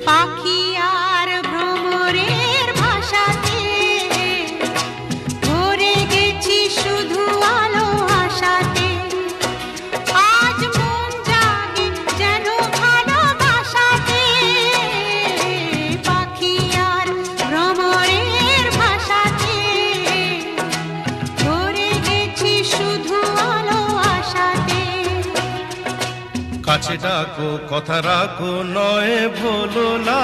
পাখি আর ভ্রমরের ভাষাতে ভরে গেছি শুধু আলো আশাতে। আজ মন জাগে যেন ভালোবাসাতে, পাখি আর ভ্রমরের ভাষাতে ভরে গেছি শুধু আলো আশাতে। কাছে ডাকো কথা রাখো নয় ভোলো না,